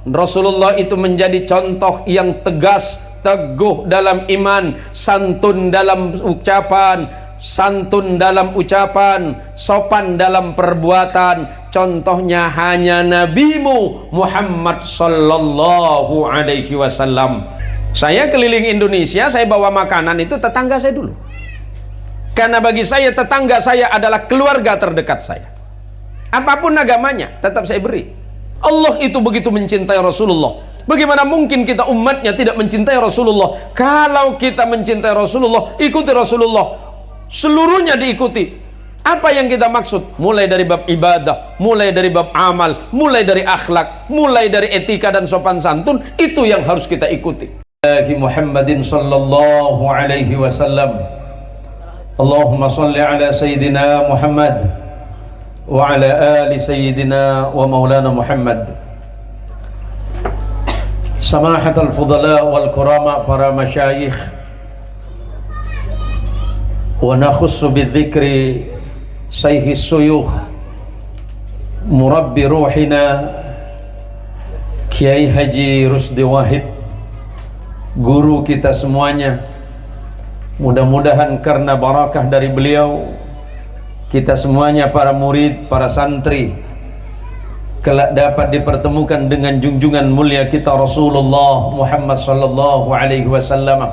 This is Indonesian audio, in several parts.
Rasulullah itu menjadi contoh yang tegas, teguh dalam iman, santun dalam ucapan, sopan dalam perbuatan. Contohnya hanya nabimu Muhammad sallallahu alaihi wasallam. Saya keliling Indonesia, saya bawa makanan itu tetangga saya dulu. Karena bagi saya tetangga saya adalah keluarga terdekat saya. Apapun agamanya tetap saya beri. Allah itu begitu mencintai Rasulullah. Bagaimana mungkin kita umatnya tidak mencintai Rasulullah? Kalau kita mencintai Rasulullah, ikuti Rasulullah. Seluruhnya diikuti. Apa yang kita maksud? Mulai dari bab ibadah, mulai dari bab amal, mulai dari akhlak, mulai dari etika dan sopan santun. Itu yang harus kita ikuti. Muhammadin sallallahu alaihi wasallam. Allahumma salli ala Sayyidina Muhammad wa ala ali Sayyidina wa maulana Muhammad. Samahatul fudala wal kurama, para masyayikh, wa nakhussu bidzikri sayhi suyukh murabbi ruhina Kiai Haji Rusdi Wahid, guru kita semuanya. Mudah-mudahan karena barakah dari beliau, kita semuanya para murid, para santri kelak dapat dipertemukan dengan junjungan mulia kita Rasulullah Muhammad sallallahu alaihi wasallam.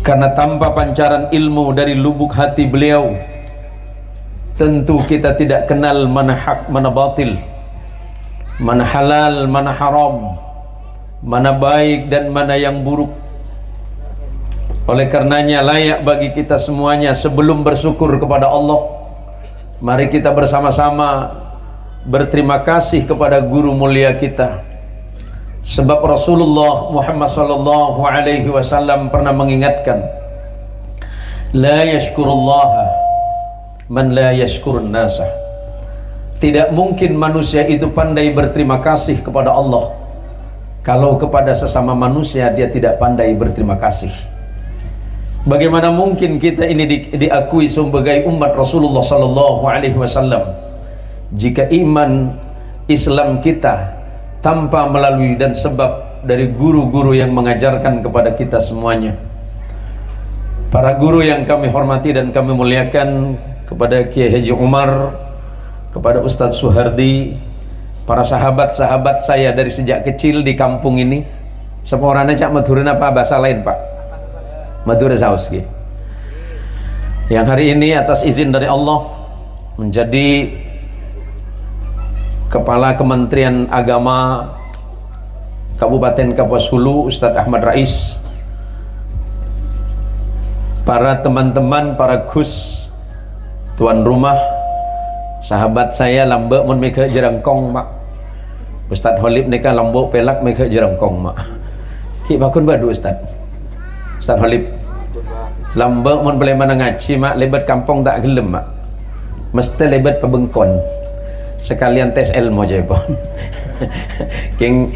Karena tanpa pancaran ilmu dari lubuk hati beliau, tentu kita tidak kenal mana hak, mana batil, mana halal, mana haram, mana baik dan mana yang buruk. Oleh karenanya layak bagi kita semuanya sebelum bersyukur kepada Allah, mari kita bersama-sama berterima kasih kepada guru mulia kita. Sebab Rasulullah Muhammad sallallahu alaihi wasallam pernah mengingatkan, la yashkurullaha man la yashkurun nasa. Tidak mungkin manusia itu pandai berterima kasih kepada Allah kalau kepada sesama manusia dia tidak pandai berterima kasih. Bagaimana mungkin kita ini diakui sebagai umat Rasulullah sallallahu alaihi wasallam jika iman Islam kita tanpa melalui dan sebab dari guru-guru yang mengajarkan kepada kita semuanya. Para guru yang kami hormati dan kami muliakan, kepada Kiai Haji Umar, kepada Ustadz Suhardi, para sahabat-sahabat saya dari sejak kecil di kampung ini. Seporana cak Madurin apa bahasa lain Pak? Madura Sauski, yang hari ini atas izin dari Allah menjadi Kepala Kementerian Agama Kabupaten Kapuas Hulu, Ustadz Ahmad Rais, para teman-teman, para gus, tuan rumah, sahabat saya lambek mun meka jerangkong mak, Ustadz Holib nika lambok pelak meka jerangkong mak. Ki bakun badu Ustadz Holib lambek mun boleh mana ngaji mak, lebat kampung tak gelem mak, mesti lebat pebengkon sekalian tes ilmu aja pun. King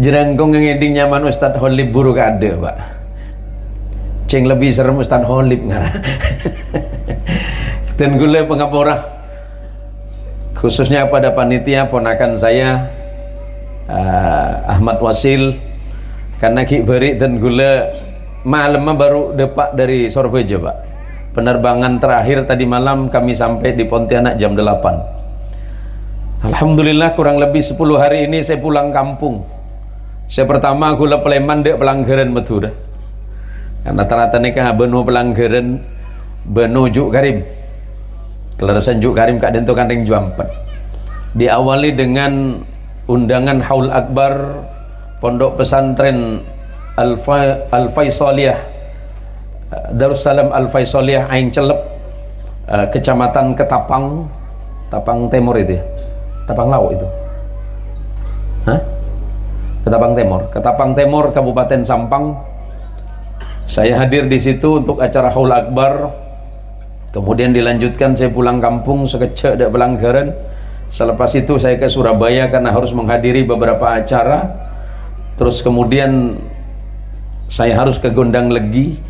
jerangkong yang eding nyaman Ustadz Holib buruk ada pak, ceng lebih serem Ustadz Holib ngarah. Dan gula pengapura khususnya pada panitia ponakan saya Ahmad Wasil, karena ki beri dan gula malam baru depak dari Surabaya Pak. Penerbangan terakhir tadi malam kami sampai di Pontianak jam 8. Alhamdulillah kurang lebih 10 hari ini saya pulang kampung. Saya pertama gula Peleman dek Pelanggaran Madura. Karena ternyata nikah benu Pelanggaran benu Juk Karim. Kelarasan Juk Karim kak dento kandeng Juampat. Diawali dengan undangan Haul Akbar Pondok Pesantren Al-Faisaliyah Darussalam Al-Faisaliyah Ain Celep, Kecamatan Ketapang, Tapang Timur itu ya? Tapang Lauk itu? Hah? Ketapang Timur, Kabupaten Sampang. Saya hadir di situ untuk acara Haul Akbar. Kemudian dilanjutkan saya pulang kampung sekecek dak Pelanggaran. Selepas itu saya ke Surabaya karena harus menghadiri beberapa acara. Terus kemudian saya harus ke Gondang Legi,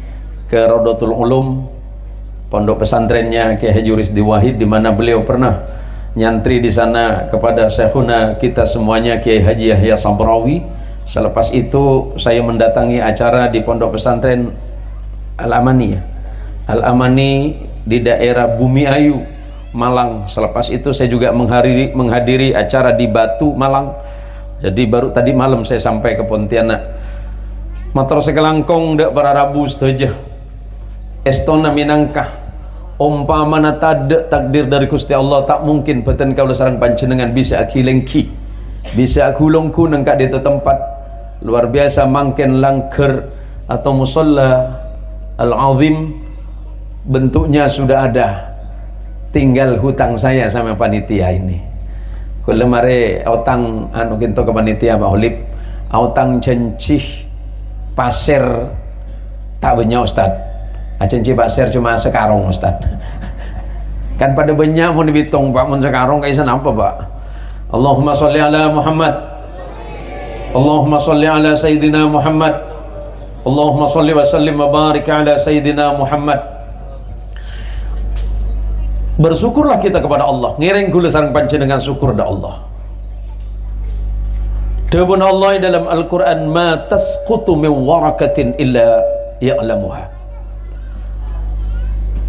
ke Rodotul Ulum, pondok pesantrennya Kiai Haji Rusdi Wahid, di mana beliau pernah nyantri di sana kepada syekhuna kita semuanya Kiai Haji Yahya Sabrawi. Selepas itu saya mendatangi acara di pondok pesantren Al-Amani, Al-Amani di daerah Bumi Ayu, Malang. Selepas itu saya juga menghadiri acara di Batu, Malang. Jadi baru tadi malam saya sampai ke Pontianak. Matur sekelangkong dak para Rabu setuju. Estona minangkah umpamana tade takdir dari Gusti Allah, tak mungkin beten kaula sareng panjenengan bisa akilengki, bisa akulungku nang kak itu tempat luar biasa mangken langker atau musalla al-azim, bentuknya sudah ada, tinggal hutang saya sama panitia ini. Kula mare utang anu kinto ke panitia Pak Holip, utang cencih pasir tak banyak Ustaz. Cencih pasir cuma sekarang Ustaz. Kan pada banyak mau dihitung Pak, mun sekarang kaisan apa Pak? Allahumma sholli ala Muhammad, Allahumma sholli ala Sayyidina Muhammad, Allahumma sholli wa sallim wa barik ala Sayyidina Muhammad. Bersyukurlah kita kepada Allah, ngiring kula sareng panjenengan syukur da Allah. Dawuh Allah dalam Al-Qur'an, ma tasqutu min warakatin illa ya'lamuha.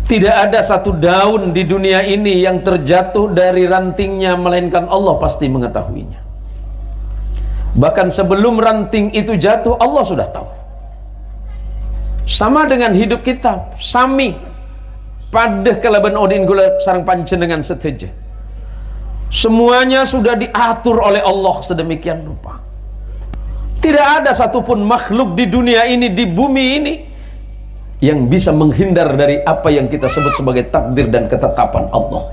Tidak ada satu daun di dunia ini yang terjatuh dari rantingnya melainkan Allah pasti mengetahuinya. Bahkan sebelum ranting itu jatuh Allah sudah tahu. Sama dengan hidup kita, sami padeh kalaban odin gula sareng panjenengan seteja. Semuanya sudah diatur oleh Allah sedemikian rupa. Tidak ada satupun makhluk di dunia ini, di bumi ini, yang bisa menghindar dari apa yang kita sebut sebagai takdir dan ketetapan Allah.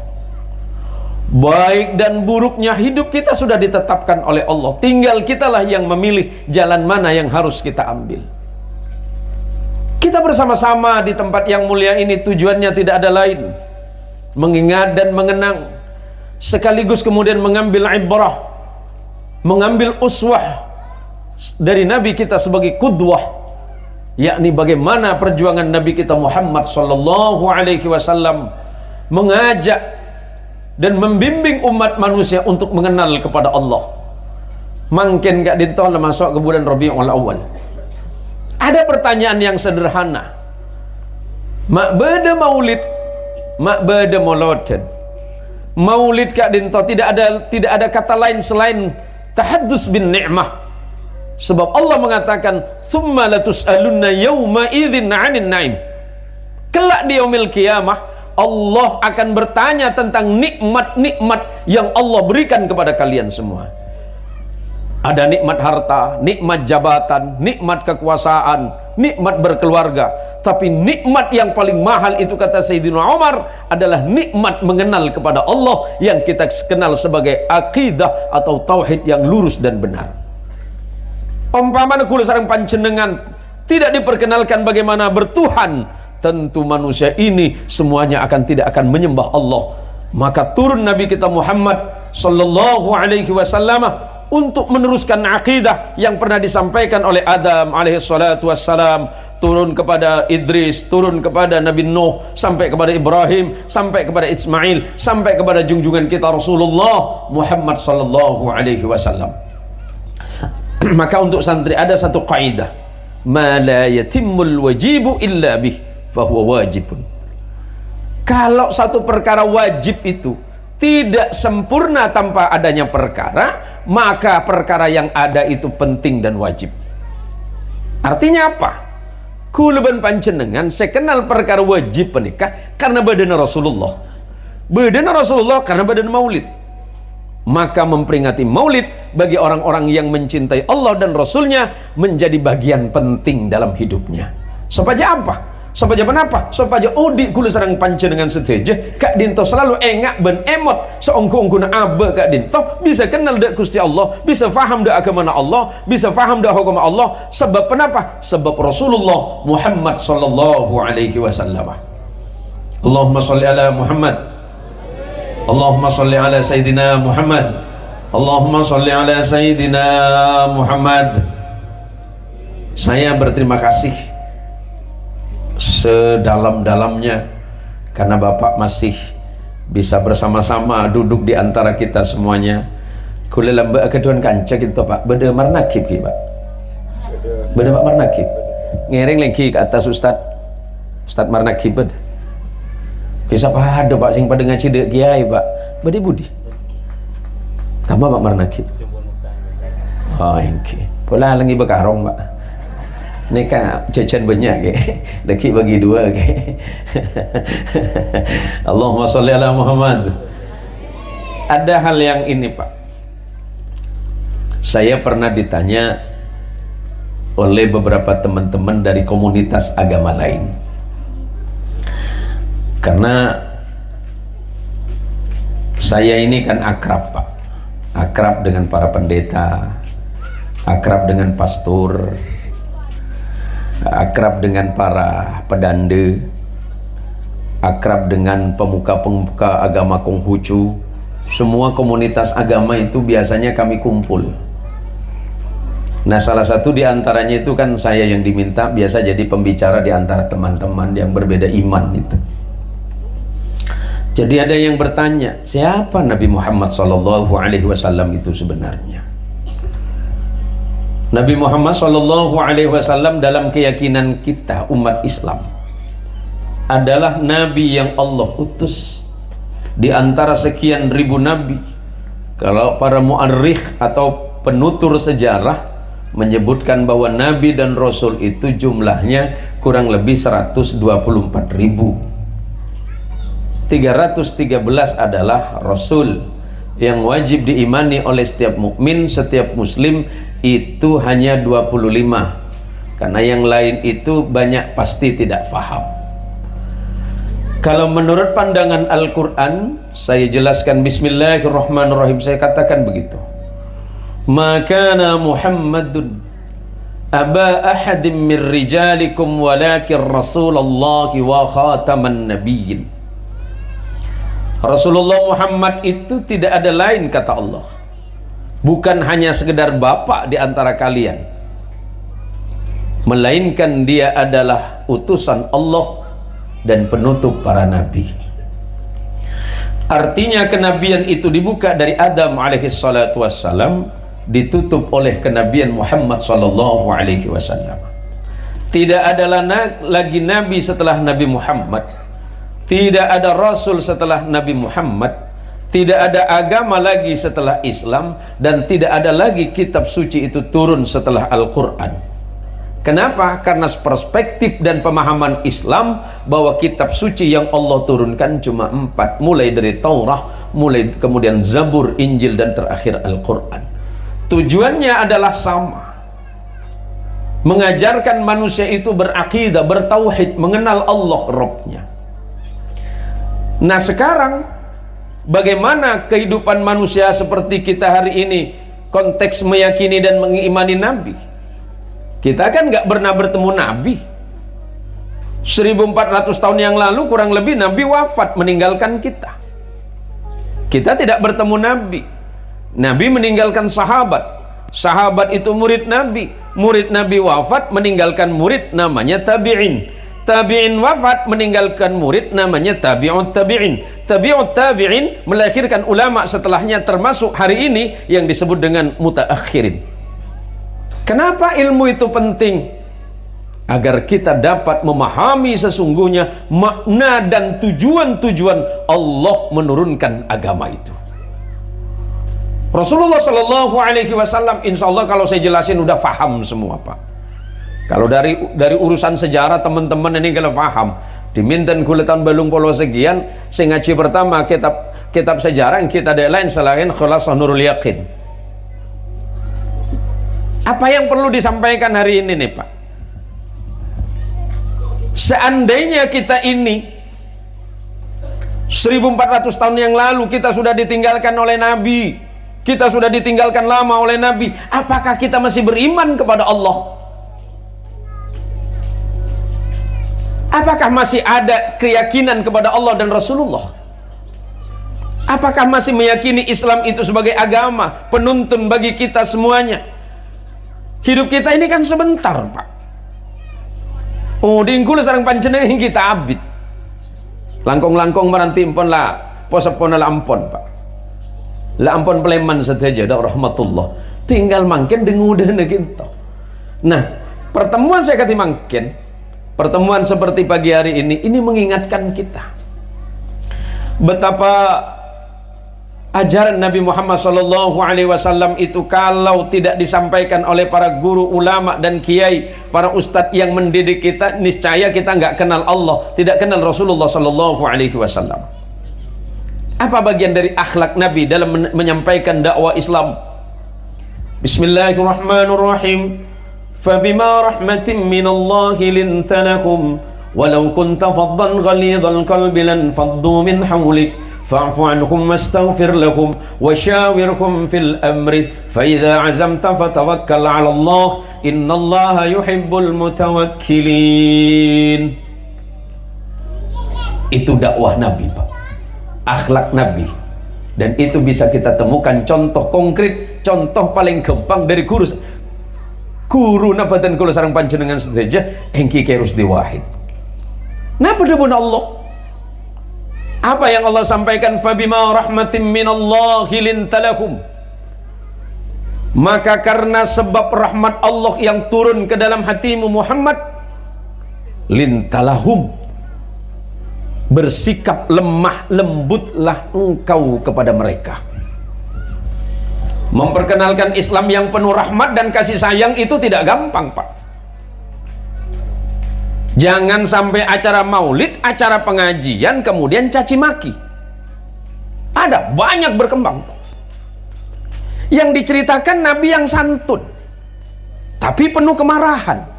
Baik dan buruknya hidup kita sudah ditetapkan oleh Allah, tinggal kitalah yang memilih jalan mana yang harus kita ambil. Kita bersama-sama di tempat yang mulia ini tujuannya tidak ada lain, mengingat dan mengenang, sekaligus kemudian mengambil ibrah, mengambil uswah dari Nabi kita sebagai qudwah, yakni bagaimana perjuangan Nabi kita Muhammad sallallahu alaihi wasallam mengajak dan membimbing umat manusia untuk mengenal kepada Allah. Mungkin gak ditolak masuk ke bulan Rabiul Awal. Ada pertanyaan yang sederhana. Mak beda maulid, mak beda maulid. Maulid kak dinto tidak ada kata lain selain tahaddus bin ni'mah. Sebab Allah mengatakan tsumma latus'alunna yauma idzin 'anil na'im. Kelak di yaumil qiyamah Allah akan bertanya tentang nikmat-nikmat yang Allah berikan kepada kalian semua. Ada nikmat harta, nikmat jabatan, nikmat kekuasaan, nikmat berkeluarga. Tapi nikmat yang paling mahal itu kata Sayyidina Umar adalah nikmat mengenal kepada Allah yang kita kenal sebagai akidah atau tauhid yang lurus dan benar. Umpamanya kula sareng panjenengan tidak diperkenalkan bagaimana bertuhan, tentu manusia ini semuanya tidak akan menyembah Allah. Maka turun Nabi kita Muhammad sallallahu alaihi wasallam untuk meneruskan akidah yang pernah disampaikan oleh Adam alaihi salatu wassalam, turun kepada Idris, turun kepada Nabi Nuh, sampai kepada Ibrahim, sampai kepada Ismail, sampai kepada junjungan kita Rasulullah Muhammad sallallahu alaihi wasallam. Maka untuk santri ada satu kaidah, ma la yatimmul wajibu illa bih fahuwa wajibun. Kalau satu perkara wajib itu tidak sempurna tanpa adanya perkara, maka perkara yang ada itu penting dan wajib. Artinya apa? Kuluban panjenengan saya kenal perkara wajib menikah karena badana Rasulullah, badana Rasulullah karena badana maulid. Maka memperingati maulid bagi orang-orang yang mencintai Allah dan Rasulnya menjadi bagian penting dalam hidupnya. Supaya apa? Supaya kenapa? Supaya odi kula sareng panjenengan seteja kak dinto selalu engak ben emot seongko-ongkona abe kak dinto bisa kenal dak Gusti Allah, bisa faham dak agama Allah, bisa faham dak hukum Allah. Sebab kenapa? Sebab Rasulullah Muhammad sallallahu alaihi wasallam. Allahumma sholli ala Muhammad, Allahumma sholli ala Sayyidina Muhammad, Allahumma sholli ala Sayyidina Muhammad. Saya berterima kasih sedalam-dalamnya karena Bapak masih bisa bersama-sama duduk di antara kita semuanya. Kula lamba keduan kanca kita Pak, beda marnakib ki Pak. Beda Pak marnakib. Ngereng lagi ke atas Ustad marnakib beda. Kisah pada Pak sing pada ngaji dek kiai Pak. Beda budi. Kamu Pak marnakib. Oh okay. Pola lagi bekarong Pak. Ini kan jajan banyak ke. Lagi bagi dua ke. Allahumma sholli ala Muhammad. Ada hal yang ini Pak. Saya pernah ditanya oleh beberapa teman-teman dari komunitas agama lain. Karena saya ini kan akrab Pak. Akrab dengan para pendeta, akrab dengan pastor, akrab dengan para pedande, akrab dengan pemuka-pemuka agama Konghucu. Semua komunitas agama itu biasanya kami kumpul. Nah, salah satu di antaranya itu kan saya yang diminta biasa jadi pembicara di antara teman-teman yang berbeda iman itu. Jadi ada yang bertanya, siapa Nabi Muhammad SAW itu sebenarnya? Nabi Muhammad SAW dalam keyakinan kita umat Islam adalah Nabi yang Allah utus di antara sekian ribu Nabi. Kalau para mu'arrikh atau penutur sejarah menyebutkan bahwa Nabi dan Rasul itu jumlahnya kurang lebih 124.000. 313 adalah Rasul yang wajib diimani oleh setiap mukmin, setiap muslim itu hanya 25, karena yang lain itu banyak pasti tidak faham. Kalau menurut pandangan Al-Quran, saya jelaskan bismillahirrahmanirrahim, saya katakan begitu, makana Muhammadun aba ahadim min rijalikum walakin Rasulullahi wa khataman nabiyyin. Rasulullah Muhammad itu tidak ada lain, kata Allah, bukan hanya sekedar bapak di antara kalian, melainkan dia adalah utusan Allah dan penutup para nabi. Artinya kenabian itu dibuka dari Adam alaihi salatu wassalam, ditutup oleh kenabian Muhammad sallallahu alaihi wasallam. Tidak ada lagi nabi setelah Nabi Muhammad, tidak ada Rasul setelah Nabi Muhammad, tidak ada agama lagi setelah Islam, dan tidak ada lagi kitab suci itu turun setelah Al-Quran. Kenapa? Karena perspektif dan pemahaman Islam bahwa kitab suci yang Allah turunkan cuma 4, mulai dari Taurah, mulai kemudian Zabur, Injil, dan terakhir Al-Quran. Tujuannya adalah sama, mengajarkan manusia itu berakidah, bertauhid, mengenal Allah Rabbnya. Nah sekarang bagaimana kehidupan manusia seperti kita hari ini, konteks meyakini dan mengimani Nabi? Kita kan nggak pernah bertemu Nabi. 1400 tahun yang lalu kurang lebih Nabi wafat meninggalkan kita. Kita tidak bertemu Nabi. Nabi meninggalkan sahabat. Sahabat itu murid Nabi wafat meninggalkan murid namanya tabi'in. Tabi'in wafat meninggalkan murid namanya tabi'ut tabi'in. Tabi'ut tabi'in melahirkan ulama setelahnya, termasuk hari ini yang disebut dengan mutaakhirin. Kenapa ilmu itu penting? Agar kita dapat memahami sesungguhnya makna dan tujuan-tujuan Allah menurunkan agama itu. Rasulullah Shallallahu Alaihi Wasallam, insya Allah kalau saya jelasin udah paham semua Pak. Kalau dari urusan sejarah teman-teman ini kalau paham, diminten kulitan belum polo sekian, saya ngaji pertama kitab sejarah yang kita ada lain selain Khulasah Nurul Yaqin. Apa yang perlu disampaikan hari ini nih Pak? Seandainya kita ini 1400 tahun yang lalu kita sudah ditinggalkan oleh Nabi, kita sudah ditinggalkan lama oleh Nabi, apakah kita masih beriman kepada Allah? Apakah masih ada keyakinan kepada Allah dan Rasulullah? Apakah masih meyakini Islam itu sebagai agama penuntun bagi kita semuanya? Hidup kita ini kan sebentar Pak. Oh diingkul sarang panjenengan kita abid. Langkong-langkong meranti pun lah posapona la ampon Pak, la ampon peleman saja dak rahmatullah, tinggal mangken dengudeun kita. Nah, pertemuan saya kata mangken, pertemuan seperti pagi hari ini mengingatkan kita betapa ajaran Nabi Muhammad SAW itu kalau tidak disampaikan oleh para guru, ulama dan kiai, para ustadz yang mendidik kita, niscaya kita nggak kenal Allah, tidak kenal Rasulullah SAW. Apa bagian dari akhlak Nabi dalam menyampaikan dakwah Islam? Bismillahirrahmanirrahim. Fabima rahmatin minallahi linta lahum walau kunta faddan ghalidhal qalbi lan faddu min hawlik fa'fu anhum wastaghfir lahum washawirhum fil amri fa idza azamta fatawakkal 'ala Allah innallaha yuhibbul mutawakkilin. Itu dakwah Nabi Pak, akhlak Nabi, dan itu bisa kita temukan contoh konkret, contoh paling gampang dari guru nabatan kula sareng panjenengan saja engki kerus diwahid. Napa debun Allah? Apa yang Allah sampaikan? Fabima rahmatin minallahi lintalahum. Maka karena sebab rahmat Allah yang turun ke dalam hatimu Muhammad, lintalahum, bersikap lemah lembutlah engkau kepada mereka. Memperkenalkan Islam yang penuh rahmat dan kasih sayang itu tidak gampang Pak. Jangan sampai acara maulid, acara pengajian kemudian caci maki. Ada banyak berkembang. Yang diceritakan Nabi yang santun, tapi penuh kemarahan.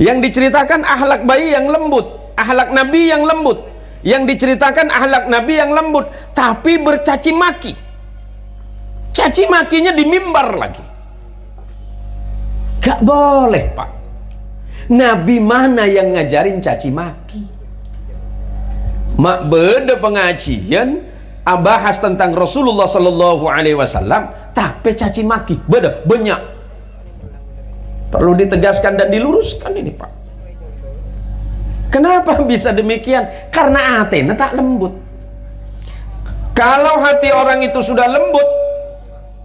Yang diceritakan akhlak bayi yang lembut, akhlak Nabi yang lembut. Yang diceritakan akhlak Nabi yang lembut, tapi bercaci maki. Caci makinya di mimbar lagi. Gak boleh Pak. Nabi mana yang ngajarin caci maki? Mak beda pengajian bahas tentang Rasulullah Sallallahu Alaihi Wasallam, tapi caci maki beda banyak. Perlu ditegaskan dan diluruskan ini Pak. Kenapa bisa demikian? Karena hatinya tak lembut. Kalau hati orang itu sudah lembut,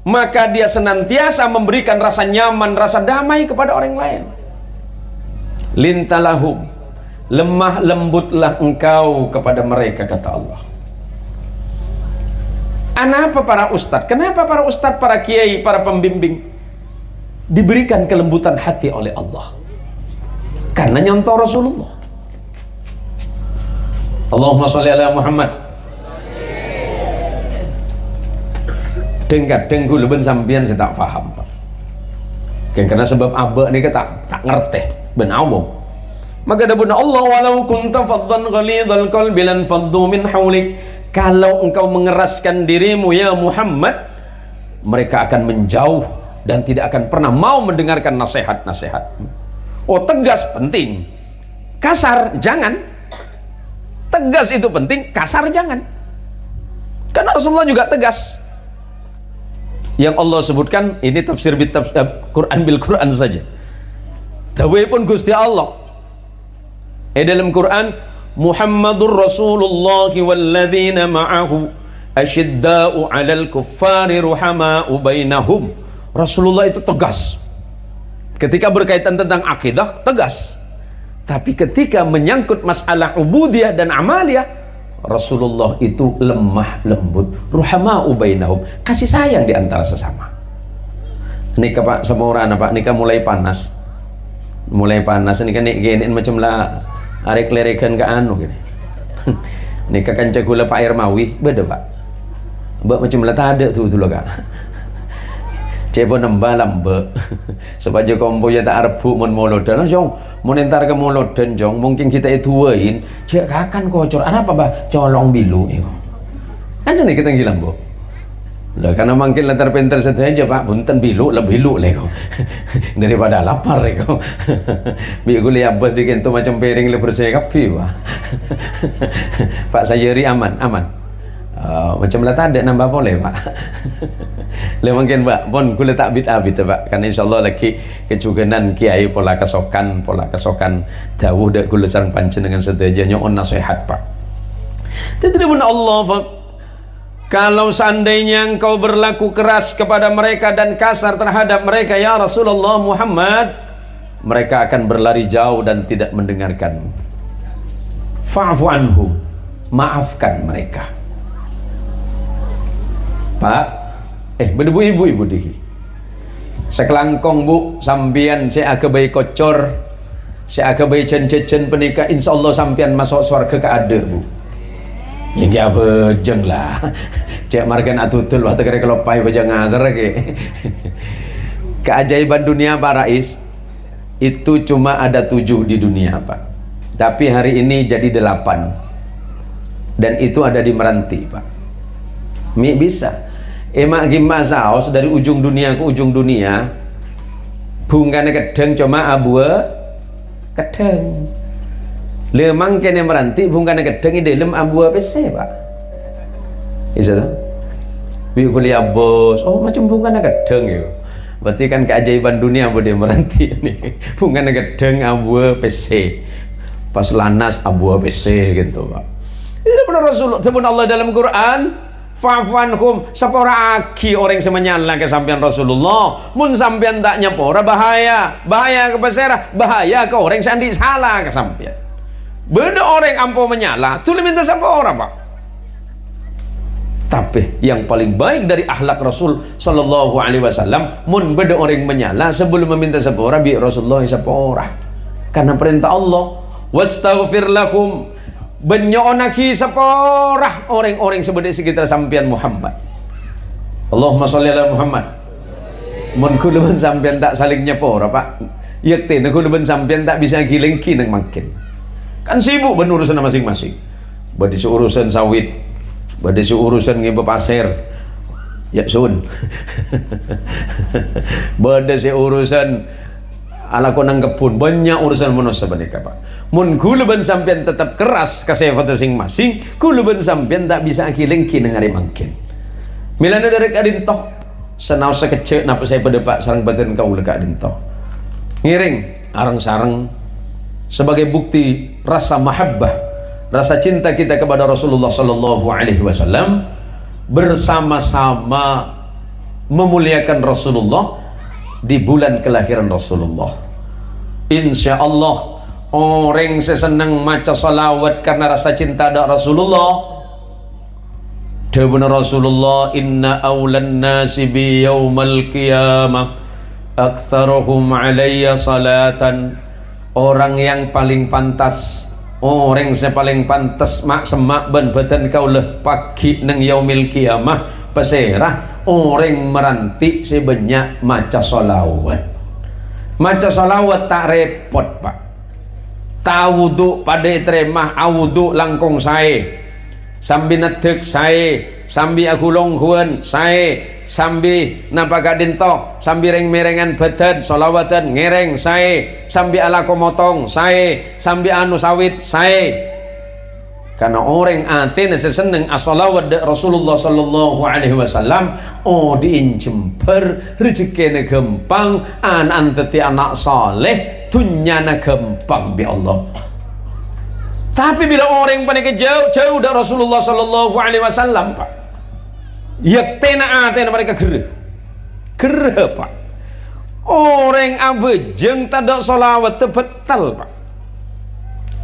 maka dia senantiasa memberikan rasa nyaman, rasa damai kepada orang lain. Lintalahum, lemah lembutlah engkau kepada mereka, kata Allah. Kenapa para ustadz? Kenapa para ustadz, para kiai, para pembimbing diberikan kelembutan hati oleh Allah? Karena nyontoh Rasulullah. Allahumma sholli ala Muhammad. Dengkat dengku leben sampian saya tak paham Pak. Karena sebab abah ni tak ngerti. Benawang. Maka dabun Allah, walau kunta faddan ghalidhal qalbi lan faddu min hawlik. Kalau engkau mengeraskan dirimu ya Muhammad, mereka akan menjauh dan tidak akan pernah mau mendengarkan nasihat-nasihat. Oh, tegas penting, kasar jangan. Tegas itu penting, kasar jangan. Karena Rasulullah juga tegas. Yang Allah sebutkan ini tafsir Quran bil Quran saja. Dawai pun Gusti Allah dalam Quran, Muhammadur Rasulullah walladzina ma'ahu asyidda'u 'alal kuffari ruhama'u bainahum. Rasulullah itu tegas ketika berkaitan tentang akidah, tegas. Tapi ketika menyangkut masalah ubudiyah dan amaliyah, Rasulullah itu lemah lembut, ruhama'u bainahum, kasih sayang di antara sesama. Nikah Pak, semua orang Pak, nikah mulai panas ini kan gini macam lah arek lerekan ke anu gini. Nikah kan cagula Pak air mawi beda Pak. Mbak macam lah tak ada tu loh Kak. Cebo nembalam Mbak. Sebagai kompo ya tak arbu mon molodan jong mon entar ke molodan jong mungkin kita ituin cek kakan kocor apa Mbak colong bilu itu. Kan jadi kita ngilang Bu. Lah karena mungkin lantar pintar saja Pak, bunten bilu lebih bilu lego daripada lapar lego. Bi gue lihat bos dikentu macam piring le bersih kapi Pak. Pak Sayuri aman. Macam lah tak ada nambah boleh Pak. Le mungkin Pak, pun gue tak abit Pak. Karena insyaallah lagi kecugenan kiai pola kesokan jauh dak gue sareng pancen dengan sedaya nyon nasihat Pak. Tadribun Allah, kalau seandainya engkau berlaku keras kepada mereka dan kasar terhadap mereka ya Rasulullah Muhammad, mereka akan berlari jauh dan tidak mendengarkanmu. Fa'fu anhum, maafkan mereka. Pak, berdebu ibu dihi. Sekelangkong bu, sampian saya akebai kocor, saya akebai cen-cen penikah, insya Allah sampian masuk surga ke ada bu. Yang dia bejeng lah, cek markan atutul waktu kira kalau pai bejeng azar ke. Keajaiban dunia Pak Rais itu cuma ada 7 di dunia Pak, tapi hari ini jadi 8 dan itu ada di Meranti Pak. Mi bisa emak gimana saos dari ujung dunia ke ujung dunia, bungkane kedeng cuma abua kedeng. Lemang kene Meranti bungkane kedeng di dalam abua PC Pak. Iya toh? Wi kuliah bos. Oh macam bungkane kedeng ya. Berarti kan keajaiban dunia bude Meranti ini. Bungkane kedeng abua PC. Pas lanas abua PC gitu Pak. Itu benar Rasulullah sebut Allah dalam Quran. Fa'fanhum, sepora aki orang semenyala ke sampian Rasulullah. Mun sampian tak nyepora bahaya ke peserah, bahaya ke orang sandi salah ke sampian. Beda orang ampo menyala, tu minta sepora Pak. Tapi yang paling baik dari akhlak Rasul sallallahu alaihi wasallam, mun beda orang menyala sebelum meminta sepora bi Rasulullah sepora. Karena perintah Allah, wastaghfir lakum, benyoonaki seporah orang-orang sebelah sekitar sampian Muhammad. Allahumma sholli ala Muhammad. Mun kuluban sampian tak saling nyepora Pak, yakti na kuluban sampian tak bisa gilengki nang makin. Kan sibuk berurusan masing-masing. Badi urusan sawit, badi urusan ngibe pasir, ya sun. Badi urusan ala konang kebun, banyak urusan manusia menika Pak. Mun kuluban sampean tetap keras kasefat masing-masing, kuluban sampean tak bisa akilengki nang ari mangkin. Milana dari kadintoh, senau sekecek napa saya pada Pak sareng badan kau leka kadintoh. Ngiring arang-sareng sebagai bukti rasa mahabbah, rasa cinta kita kepada Rasulullah sallallahu alaihi wasallam, bersama-sama memuliakan Rasulullah di bulan kelahiran Rasulullah. Insya Allah orang sesenang maca salawat karena rasa cinta ada Rasulullah. Dawuh Rasulullah, inna awlan nasi bi yaumal qiyamah aktsaruhum alayya salatan. Orang yang paling pantas, orang yang paling pantas mak semak ben badan kau leh pagi neng yaumil kiamah peserah orang Meranti sebanyak maca solawat. Maca solawat tak repot Pak. Tak wudhu pada teremah awudhu langkong saya, sambil netek saya, sambil aku longhuan saya, sambil nampakak dintoh, sambil reng-merengan badan solawatan ngereng saya, sambil ala komotong saya, sambil anu sawit saya. Karena orang aten seseneng as-salawat Rasulullah sallallahu alaihi wasallam, oh diinjemper rezekine gampang, anteti anak saleh dunyana gampang bi Allah. Tapi bila orang panik jauh dari Rasulullah sallallahu alaihi wasallam Pak, yaktena atena mereka gereh Pak. Orang abejeng tada solawat tebetal Pak.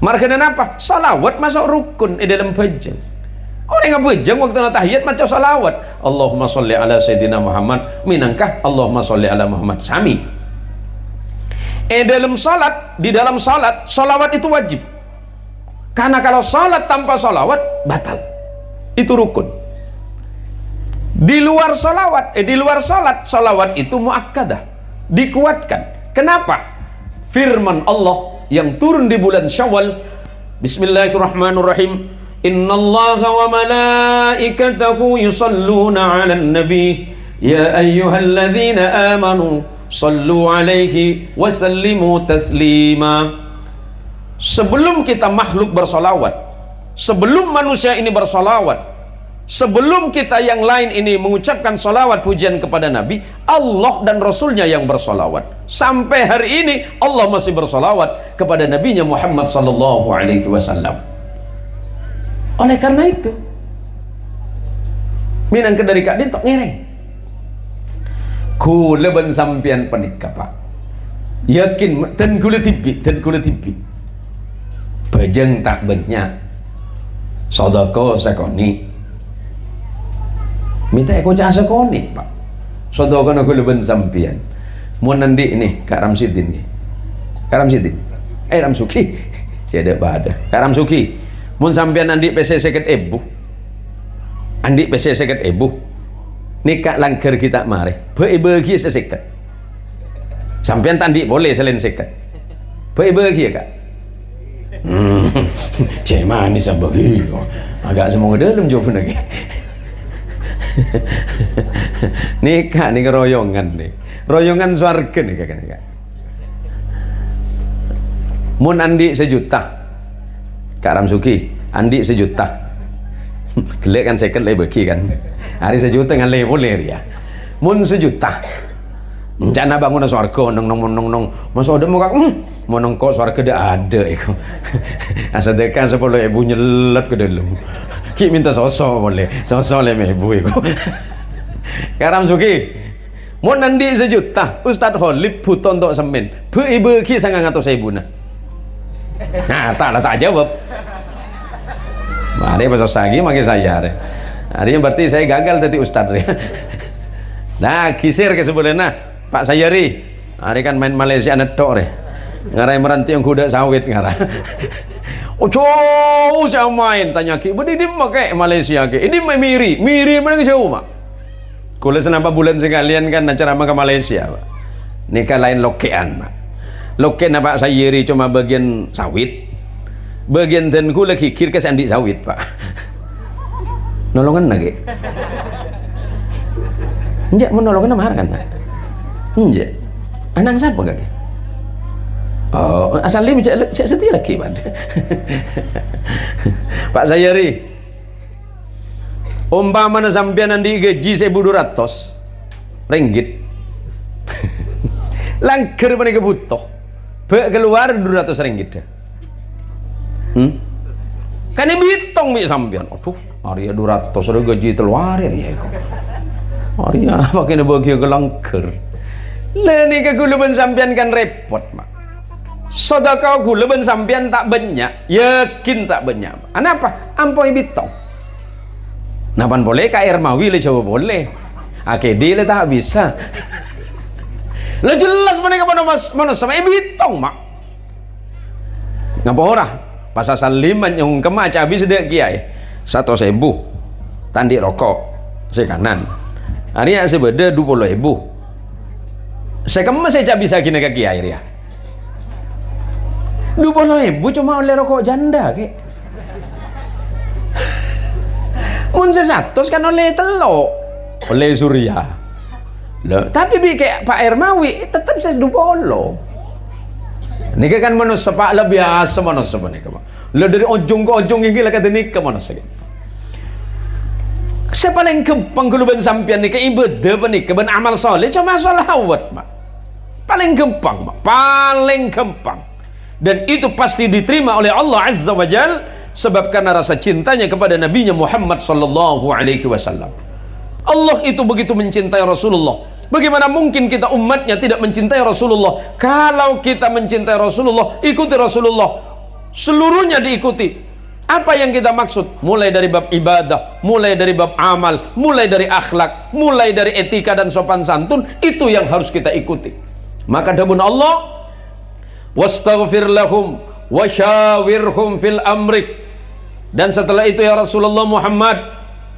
Markana apa? Solawat masuk rukun di dalam bejeng. Orang abejeng waktu tahiyat macam solawat. Allahumma sholli ala sayyidina Muhammad, minangkah Allahumma sholli ala Muhammad sami. Dalam salat, di dalam salat solawat itu wajib. Karena kalau salat tanpa solawat batal. Itu rukun. Di luar salat solawat itu muakkadah, dikuatkan. Kenapa? Firman Allah yang turun di bulan Syawal, Bismillahirrahmanirrahim, innallaha wa malaikatahu yusalluna 'alan nabi ya ayyuhalladzina amanu sallu 'alaihi wa sallimu taslima. Sebelum kita makhluk bersolawat, sebelum manusia ini bersolawat, sebelum kita yang lain ini mengucapkan solawat pujian kepada Nabi, Allah dan Rasulnya yang bersolawat. Sampai hari ini Allah masih bersolawat kepada Nabinya Muhammad sallallahu alaihi wasallam. Oleh karena itu minang ke dari kak dintok ngereng kula ben sampian penikah pak yakin dan kula tibi bejeng tak banyak sodako sakoni minta eko cak sakoni pak sodako na kula ben sampian mau nandi nih Kak Ramsidin nih Kak Ramsidin Ramsuki jadi pada Kak Ramsuki mun sampean andi PC seket ebu andi PC seket ebu nikah langgar kita mare bagi seseket sampean tandi boleh selain seket bagi ya Kak cek manis bagi agak semoga dalam jawab lagi nikah nih royongan swarga nih Kak mun andi sejuta Kak Ramsuki andi sejuta gelek kan seket le bagi kan hari sejuta ngan le boleh ya mun sejuta rencana bangun swarga nong mas udah mau kak mau nongko swarga ada iko asa dekan 10.000 nyelet ke dalam ki minta sosok boleh sosok le ibu iko Kak Ramsuki mun andi sejuta Ustadz Holib buton tok semen ibu ki 900.000 nah tak jawab mari pas sagi makin saya hari berarti saya gagal tadi Ustadz ya nah kisir ke sebenarnya Pak Sayari hari kan main Malaysia netok deh ngarai meranti yang kuda sawit ngarai jauh saya main tanya ki budi di pakai Malaysia ki ini miri mana jauh mak kuliah senapa bulan sekalian kan acara ke Malaysia Pak nikah lain lokean Pak loken Pak Sayari cuma bagian sawit bagian denku lagi kir ke sandi sawit Pak nolongan lagi enggak menolongan mahar kan enggak anak siapa gak oh asal dia cek setia lagi Pak Pak Sayari umpama sampean nanti gaji 1.200 ringgit langgar mana kebutuh keluar 200 ringgit kan ini bitong mi sampean aduh hari 200 sudah gaji keluar ya hari apa kena bagi ke langgar leni ke guluban sampean kan repot mak sedekah guluban sampean tak banyak yakin tak banyak kenapa ampoi bitong napan boleh ka air mawi le coba boleh akedi le tak bisa le jelas mana mana sama bitong mak ngapa ora pasal saliman yang kemaca habis dek kiai 100.000 tandi rokok sekanan hari yang sebeda 20.000 saya kemas saya bisa kena ke kiai ya 20.000 cuma oleh rokok janda ke mun 100 kan oleh telok oleh surya loh tapi bi kayak Pak Ermawi tetap saya 20 ini kan manusia Pak lebih biasa manusia nih Pak lo dari ujung ke ujung ini lah kata nikah manusia saya paling gampang kalau ben sampian nikah ibadah nikah ben amal soleh cuma sholawat Pak paling gampang Pak paling gampang dan itu pasti diterima oleh Allah Azza wa Jal sebab karena rasa cintanya kepada Nabinya Muhammad sallallahu alaihi wasallam. Allah itu begitu mencintai Rasulullah. Bagaimana mungkin kita umatnya tidak mencintai Rasulullah? Kalau kita mencintai Rasulullah, ikuti Rasulullah. Seluruhnya diikuti. Apa yang kita maksud? Mulai dari bab ibadah, mulai dari bab amal, mulai dari akhlak, mulai dari etika dan sopan santun, itu yang harus kita ikuti. Maka dabun Allah, wastaghfir lahum wasyawirhum fil amrik. Dan setelah itu ya Rasulullah Muhammad,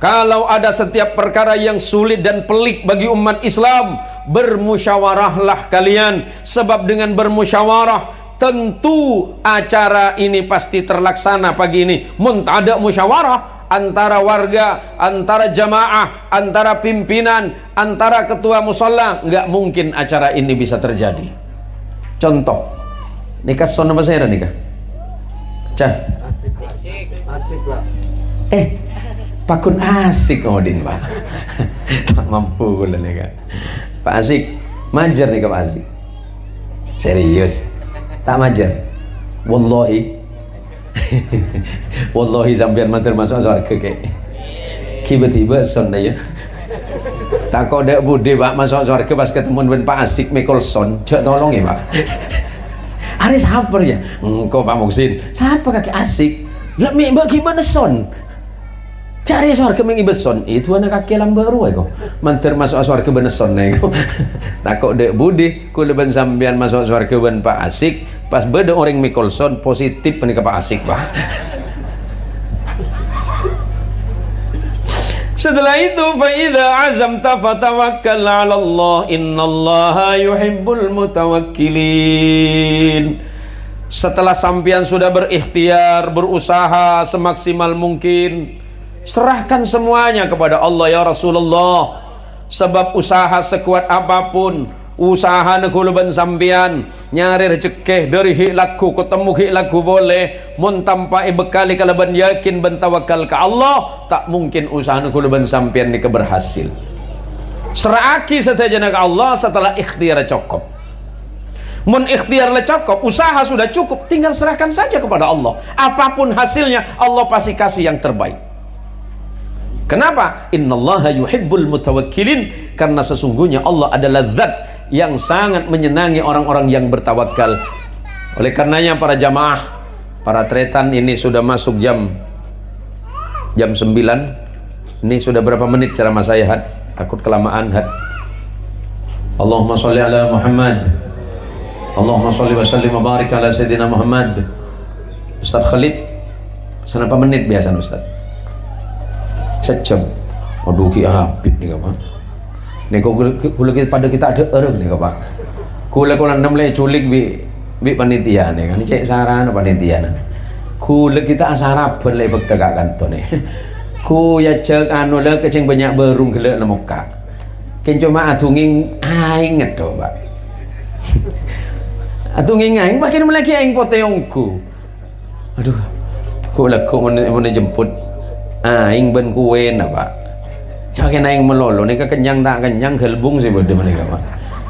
kalau ada setiap perkara yang sulit dan pelik bagi umat Islam, bermusyawarahlah kalian, sebab dengan bermusyawarah tentu acara ini pasti terlaksana pagi ini. Mun tak ada musyawarah antara warga, antara jamaah, antara pimpinan, antara ketua musalla, nggak mungkin acara ini bisa terjadi. Contoh nikah son apa saya nikah cah asik Pak Pakun asik Odin Pak tak mampu gula nih kan Pak Asik majar nih Pak Asik serius tak majar wallahi Wallahi sampean mantir masuk surga kek. Tiba-tiba son ya. Tak kok dek budi Pak masuk surga pas ketemu dengan Pak Asik Mikolson. Cek tolong ya Pak. Ari sabar ya. Engko Pak Muksin. Siapa kaki Asik? Lah mi bagaimana son? Cari surga mengi beson itu anak kaki alam baru kok mantir masuk surga beneson nego tak kok dek budi kuleban sambian masuk surga ben Pak Asik pas beda orang Mikolson positif menikah Pak Asik Pak. Setelah itu fa idza azamta fatawakkal 'ala Allah innallaha yuhibbul mutawakkilin. Setelah sampean sudah berikhtiar berusaha semaksimal mungkin, serahkan semuanya kepada Allah ya Rasulullah. Sebab usaha sekuat apapun, usaha neguluban sampean nyari rezeki dari hilaku ketemu hilaku boleh mun tanpa bekali kalaban yakin ben tawakal ke Allah, tak mungkin usaha neguluban sampean ni berhasil. Seraki saja ke Allah setelah ikhtiar cukup. Mun ikhtiar cukup, usaha sudah cukup, tinggal serahkan saja kepada Allah. Apapun hasilnya, Allah pasti kasih yang terbaik. Kenapa? Innallaha yuhibbul mutawakkilin, karena sesungguhnya Allah adalah zat yang sangat menyenangi orang-orang yang bertawakal. Oleh karenanya para jamaah, para tretan, ini sudah masuk jam 9. Ini sudah berapa menit ceramah saya, Had? Takut kelamaan, Had. Allahumma sholli ala Muhammad. Allahumma sholli wa sallim wa barik ala Sayyidina Muhammad. Ustaz Khalid, berapa menit biasa Ustaz? Sejam. Aduh ki habib nih Pak. Nih kula pada kita ada ereng nih Pak. Kula 6 le culik bi panitia nih kan cek saran panitia nih. Kula kita asaraban le bekta kak kantor nih. Ku ya cek anu le kecing banyak berung gelek na muka. Ken cuma atunging aing ngedo Pak. Atunging aing makin lagi aing poteongku. Aduh. Kula mau jemput aing ben kuwen Pak. Jangan aing melolo nika kenyang tak kenyang gelbung sih bode menika Pak.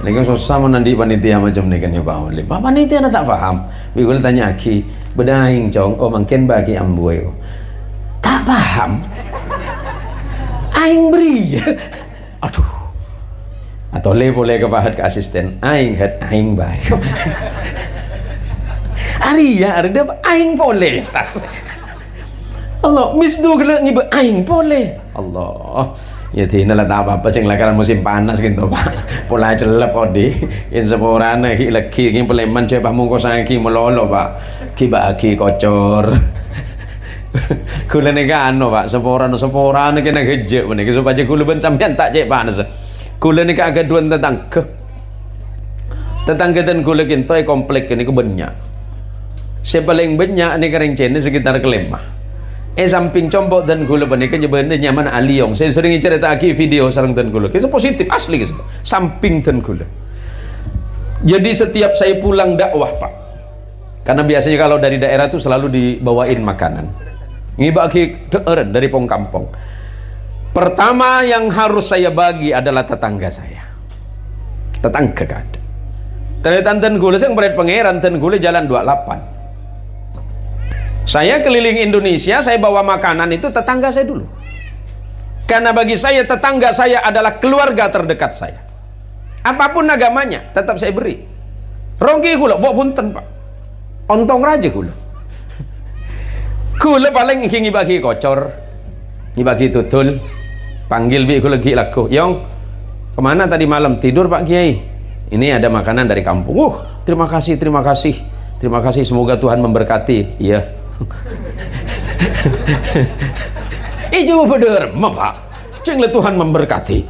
Nika susah menandi panitia macam nika ya Pak Oli. Pak panitia tak paham. Bikul tanya aki, beda aing cong, oh mungkin bagi amboy. Tak paham. Aing beri. Aduh. Atau boleh kepahat ke asisten aing het aing baik. Ari ya ada aing boleh tas. Allah misdu gelek ngibe aing boleh. Allah. Ya tina lah tak apa-apa sing lakaran musim panas gitu Pak. Pola celep odi. In seporane hi leki ngi peleman cepah mungko saiki melolo Pak. Ki bagi kocor. Kula nika anu Pak, seporane kena gejek meniki supaya kula ben sampean tak cek panas. Kula nika agak duan tetangga dan kula kintoy komplek ini banyak. Sepaling banyak nika rencana sekitar Kelemah. Samping compok dan kula panika nyebenarnya nyaman aliong. Saya sering cerita lagi video sareng dan kula. Kisah positif asli kisah. Samping dan kula. Jadi setiap saya pulang dakwah Pak. Karena biasanya kalau dari daerah itu selalu dibawain makanan. Ini bagi deureun dari pong kampung. Pertama yang harus saya bagi adalah tetangga saya. Tetangga kada. Ternyata dan kula sing berat pangeran dan kula jalan 28. Saya keliling Indonesia, saya bawa makanan itu tetangga saya dulu. Karena bagi saya tetangga saya adalah keluarga terdekat saya. Apapun agamanya, tetap saya beri. Rongki kula, bawa punten Pak. Ontong raja kula. Kula paling ingin bagi kocor, bagi tutul, panggil bi kula lagi laku. Yong, kemana tadi malam tidur Pak Kiai? Ini ada makanan dari kampung. Terima kasih, terima kasih, terima kasih. Semoga Tuhan memberkati. Iya. Ijo bener, Pak. Cengle Tuhan memberkati.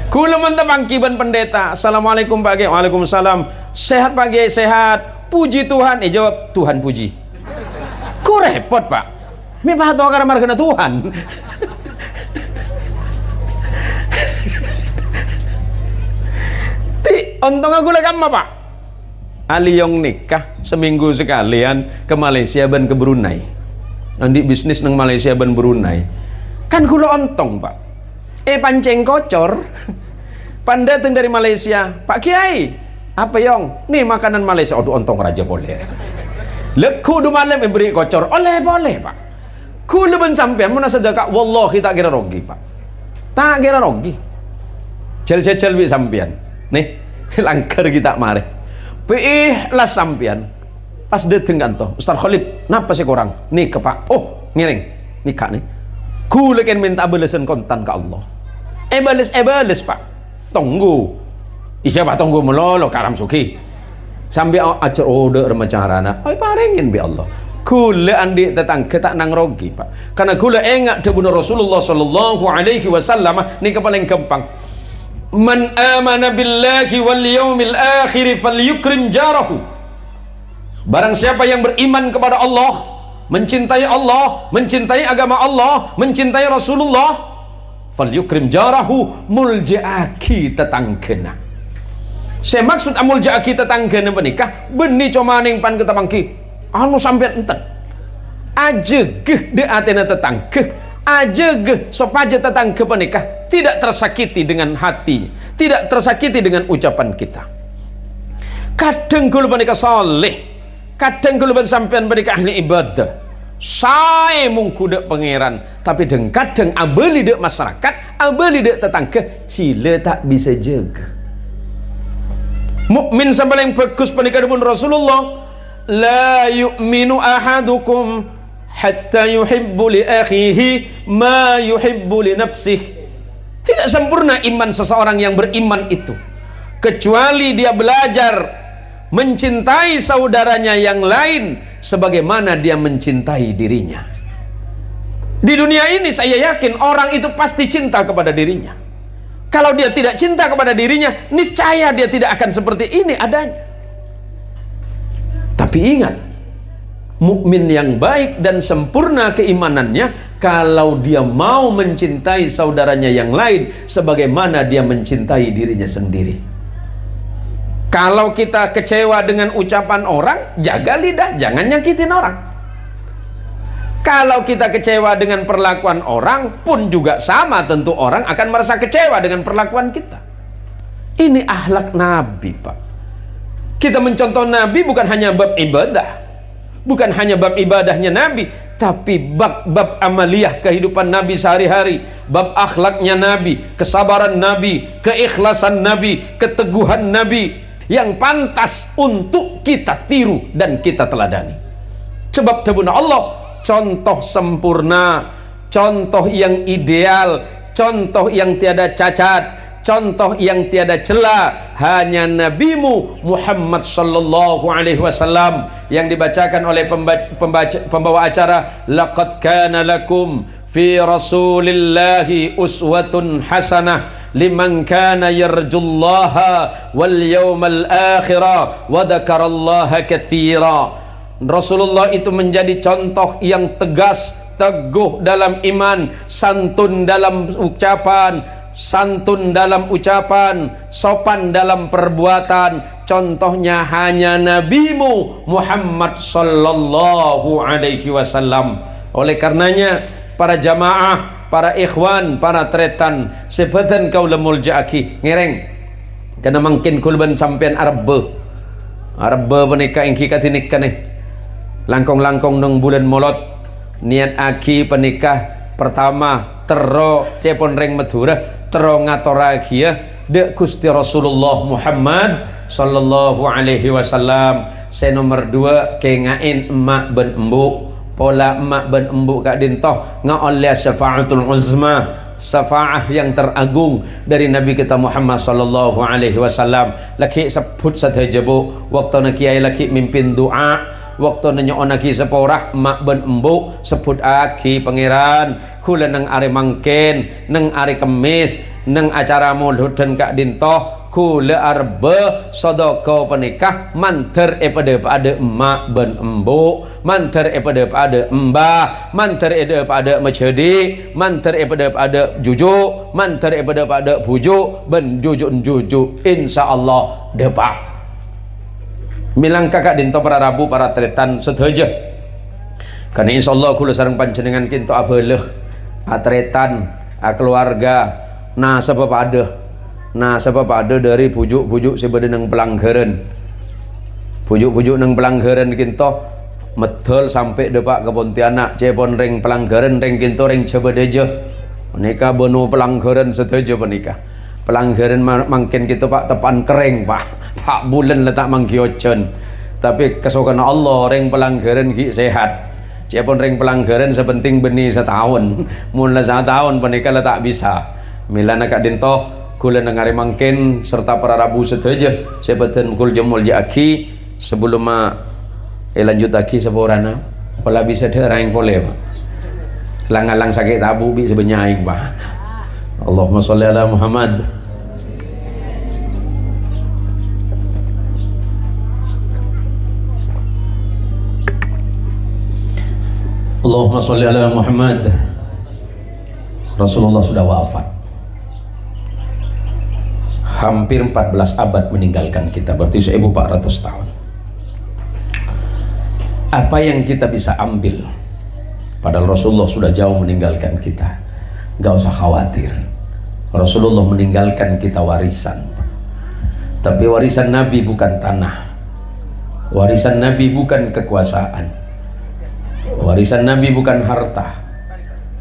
Kula mantap bangkiban pendeta. Assalamualaikum Pak Kiai. Waalaikumsalam. Sehat Pak Kiai, sehat. Puji Tuhan. Jawab Tuhan puji. Ku repot Pak. Mi Pak to karena margana Tuhan. Untung aku lagi apa Pak? Aliyong nikah seminggu sekalian ke Malaysia dan ke Brunei. Nanti bisnis nang Malaysia dan Brunei. Kan kula ontong Pak. Pancing kocor. Panda datang dari Malaysia. Pak Kiai, apa Yong? Nih makanan Malaysia. Aduh ontong raja boleh. Leku du malam beri kocor, boleh Pak. Ku leben sampean mana sedekah, wallahi tak kira rugi Pak. Tak kira rugi. Cel bi sampean. Nih, langkar kita mari. Ikhlas sampean. Pas dateng kanto, Ustaz Khalid, napa sih kurang? Nih ke Pak. Oh, ngiring. Nikah nih. Ku leken minta balasan kontan ke Allah. Bales Pak. Tunggu. Siapa tunggu melolo karam suki. Sampai ajar order macarana. Ai parengin bi Allah. Kula andi tetangga tak nang rogi Pak. Karena kula ingat debuna Rasulullah sallallahu alaihi wasallam ni paling gampang. Man amana billahi wal yaumil akhir falyukrim jarahu. Barang siapa yang beriman kepada Allah, mencintai agama Allah, mencintai Rasulullah, falyukrim jarahu, muljaaki tetanggana. Saya maksud muljaaki tetanggana menikah benih comaning pan ketapangki anu sampai enten aja geh de atena tetangga, aja geh sopaja tetangga menikah tidak tersakiti dengan hati, tidak tersakiti dengan ucapan kita. Kadang kalau menikah saleh, kadang kalau sampean menikah ahli ibadah, saya mungku dek pangeran, tapi kadang abeli dek masyarakat, abeli dek tetangga, cile tak bisa jaga. Mukmin sampai yang bagus menikah dengan Rasulullah, la yu'minu ahadukum hatta yuhibbu li akhihi ma yuhibbu li nafsihi. Tidak sempurna iman seseorang yang beriman itu kecuali dia belajar mencintai saudaranya yang lain sebagaimana dia mencintai dirinya. Di dunia ini saya yakin orang itu pasti cinta kepada dirinya. Kalau dia tidak cinta kepada dirinya, niscaya dia tidak akan seperti ini adanya. Tapi ingat, mukmin yang baik dan sempurna keimanannya kalau dia mau mencintai saudaranya yang lain sebagaimana dia mencintai dirinya sendiri. Kalau kita kecewa dengan ucapan orang, jaga lidah, jangan nyakitin orang. Kalau kita kecewa dengan perlakuan orang pun juga sama, tentu orang akan merasa kecewa dengan perlakuan kita. Ini akhlak Nabi Pak. Kita mencontoh Nabi bukan hanya bab ibadah, bukan hanya bab ibadahnya Nabi, tapi bab amaliyah kehidupan Nabi sehari-hari, bab akhlaknya Nabi, kesabaran Nabi, keikhlasan Nabi, keteguhan Nabi yang pantas untuk kita tiru dan kita teladani. Sebab tabuna Allah contoh sempurna, contoh yang ideal, contoh yang tiada cacat, contoh yang tiada celah hanya nabimu Muhammad sallallahu alaihi wasallam yang dibacakan oleh pembawa acara. Laqad kana lakum fi rasulillahi uswatun hasanah liman kana yarjullaha wal yawmal akhirah wa dzakarallaha katsira. Rasulullah itu menjadi contoh yang tegas, teguh dalam iman, santun dalam ucapan, sopan dalam perbuatan. Contohnya hanya nabimu Muhammad sallallahu alaihi wasallam. Oleh karenanya para jamaah, para ikhwan, para tretan, sepetan kau lemul jaki ngereng karena mungkin kulban sampean arbe menikah ingki katinikkan langkong-langkong nung bulan molot niat aki penikah pertama tero cepon reng Madura tero ngatoragi de Gusti Rasulullah Muhammad sallallahu alaihi wasallam. Saya nomor 2 kengain emak ben embu pola emak ben embu kak dintoh ngaoleh syafaatul uzma, syafaah yang teragung dari Nabi kita Muhammad sallallahu alaihi wasallam. Laki sebut saja bu waktu kiai laki mimpin doa, waktu nanya onaki seporah mak ben embu sebut aki pangeran kula nang are mangken nang are kemis nang acara maulud dan kak dintoh kula arba sedekah penikah manter pada emak ben embu, manter pada mbah, manter pada macedi, manter pada jujuk, manter pada bujuk ben jujuk insyaallah depak. Milang kakak dinto para rabu para tretan setuju karena insyaallah kula sareng panjenengan kinto abeleh atretan keluarga sebab ada dari pujuk-pujuk sebeda nang pelanggaran, pujuk-pujuk nang pelanggaran kinto medhol sampai depak ke Pontianak cepon ring pelanggaran ring kinto ring Cebedejo menikah benu pelanggaran setuju menikah pelanggaran mungkin gitu Pak tepan kering Pak bulan letak manggiocon tapi kesukaan Allah ring pelanggaran ki sehat cepon ring pelanggaran sepenting benih setahun mulai setahun menikah letak bisa milana kak dintoh kula nengari mungkin serta para rabu setuju sebeten kul jemul jaki sebelum lanjut lagi seborana pola bisa ada orang yang boleh Pak lang-lang sakit tabu bi sebenarnya Pak Allahumma sholli ala Muhammad. Allahumma sholli ala Muhammad. Rasulullah sudah wafat hampir 14 abad meninggalkan kita, berarti 1400 tahun. Apa yang kita bisa ambil padahal Rasulullah sudah jauh meninggalkan kita? Gak usah khawatir, Rasulullah meninggalkan kita warisan, tapi warisan Nabi bukan tanah, warisan Nabi bukan kekuasaan, warisan Nabi bukan harta,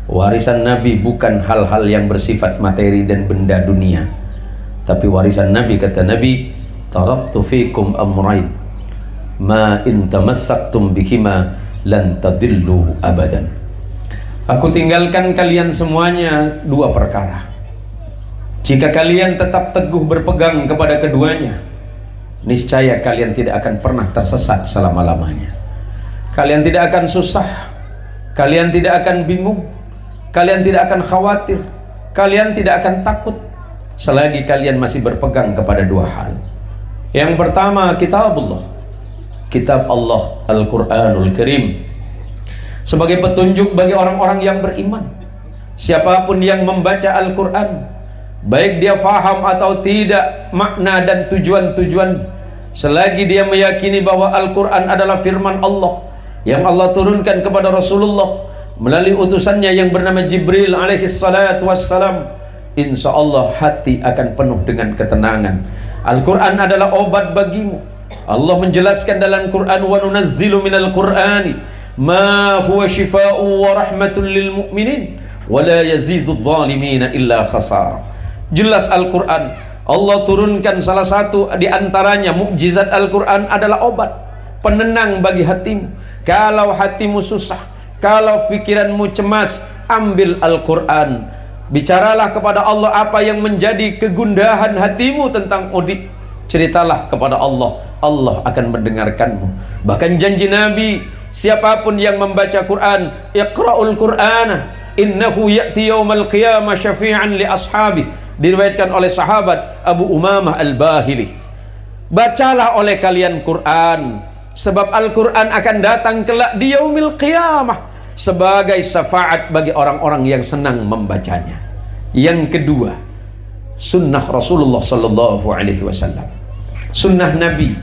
warisan Nabi bukan hal-hal yang bersifat materi dan benda dunia, tapi warisan Nabi, kata Nabi, taraktu fikum amrain ma in tamassaktum bihima lan tadillu abadan. Aku tinggalkan kalian semuanya dua perkara. Jika kalian tetap teguh berpegang kepada keduanya, niscaya kalian tidak akan pernah tersesat selama-lamanya. Kalian tidak akan susah, kalian tidak akan bingung, kalian tidak akan khawatir, kalian tidak akan takut selagi kalian masih berpegang kepada dua hal. Yang pertama, kitabullah, kitab Allah Al-Quranul Karim, sebagai petunjuk bagi orang-orang yang beriman. Siapapun yang membaca Al-Quran, baik dia faham atau tidak makna dan tujuan-tujuan, selagi dia meyakini bahwa Al-Quran adalah firman Allah yang Allah turunkan kepada Rasulullah melalui utusannya yang bernama Jibril alaihi salatu wassalam, insya Allah hati akan penuh dengan ketenangan. Al-Quran adalah obat bagimu. Allah menjelaskan dalam Quran, wa nunazzilu minal Qur'ani ma huwa shifaa'u wa rahmatul lil mu'minin wa la yazidudz zalimina illa khasara. Jelas Al-Quran, Allah turunkan salah satu di antaranya mukjizat Al-Quran adalah obat penenang bagi hatimu. Kalau hatimu susah, kalau pikiranmu cemas, ambil Al-Quran, bicaralah kepada Allah apa yang menjadi kegundahan hatimu tentang Udi, ceritalah kepada Allah, Allah akan mendengarkanmu. Bahkan janji Nabi, siapapun yang membaca Quran, iqra'ul Qur'ana innahu ya'ti yawmal qiyamah syafi'an li ashabi, diriwayatkan oleh sahabat Abu Umamah Al-Bahili. Bacalah oleh kalian Quran, sebab Al-Quran akan datang kelak di yaumil qiyamah sebagai syafaat bagi orang-orang yang senang membacanya. Yang kedua, sunnah Rasulullah sallallahu alaihi wasallam, sunnah Nabi,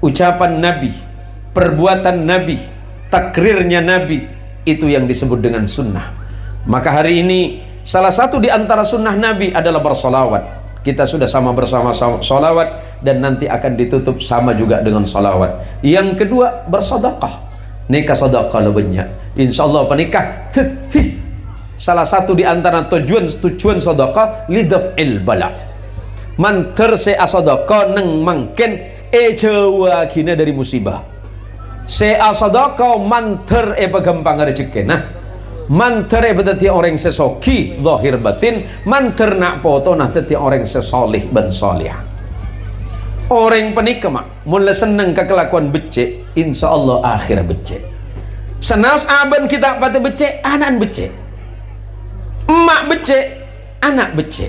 ucapan Nabi, perbuatan Nabi, takrirnya Nabi, itu yang disebut dengan sunnah. Maka hari ini salah satu di antara sunnah Nabi adalah bersolawat. Kita sudah sama bersama solawat dan nanti akan ditutup sama juga dengan solawat. Yang kedua, bersedekah. Nikah sedekah lebihnya, insya Allah penikah tetih. Salah satu di antara tujuan sedekah lidaf'il bala, manter se sedekah neng mangken jawa kina dari musibah. Se sedekah manter pagampang rezeki. Nah, manter berarti orang sesoki zahir batin, manter nak poto nah teti orang sesolih dan solihah. Orang penikah mak mulai seneng ke kelakuan becek, insya Allah akhirnya becek. Senaus aban kita pada becek, anak becek, emak becek, anak becek.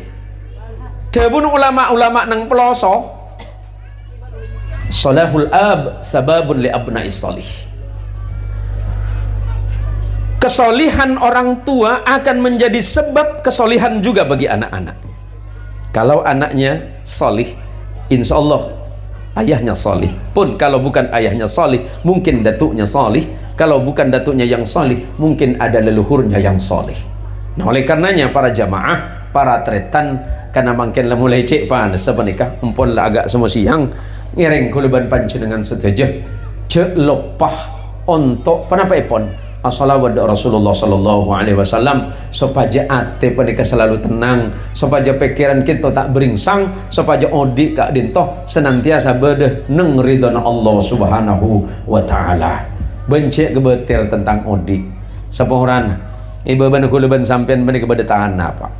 Kebun ulama-ulama nang peloso, salahul ab sababun li abna'is salih. Kesolihan orang tua akan menjadi sebab kesolihan juga bagi anak-anak. Kalau anaknya solih, insya Allah ayahnya solih. Pun kalau bukan ayahnya solih, mungkin datuknya solih. Kalau bukan datuknya yang solih, mungkin ada leluhurnya yang solih. Nah, oleh karenanya para jamaah, para tretan, karena makin mulai cek pan sepenikah empon lah agak semua siang ngereng kuluban panci dengan setuju cek lepah untuk penapa ipon as-salawat Rasulullah sallallahu alaihi wasallam supaya ate panika selalu tenang, supaya pikiran kita tak beringsang, supaya odi kak dintoh senantiasa bedeh neng ridhona Allah subhanahu wa ta'ala. Bencik kebetir tentang odi seporan ibu bana kuluban sampean panika beda tanah pak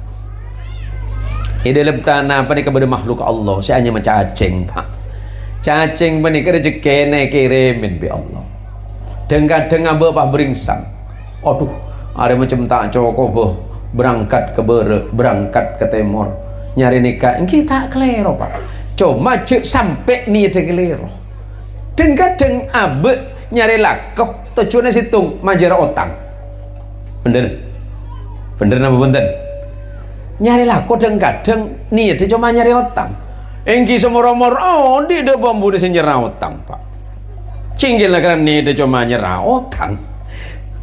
ide leb tanah panika beda makhluk Allah saya hanya cacing pak cacing panika rezekine kirimin bi Allah kadang abah pak beringsang aduh ada macam tak coko berangkat ke berangkat ke timur nyari nikah kita kelero pak cuma cek sampai niat kelero dan kadang abah nyari lakoh tujuannya situng majara otang bener apa bener nyari lakoh kadang niat cuma nyari otang engki semoromor oh di de bambu de nyerah otang pak cinggil lah kan niat cuma nyerah otang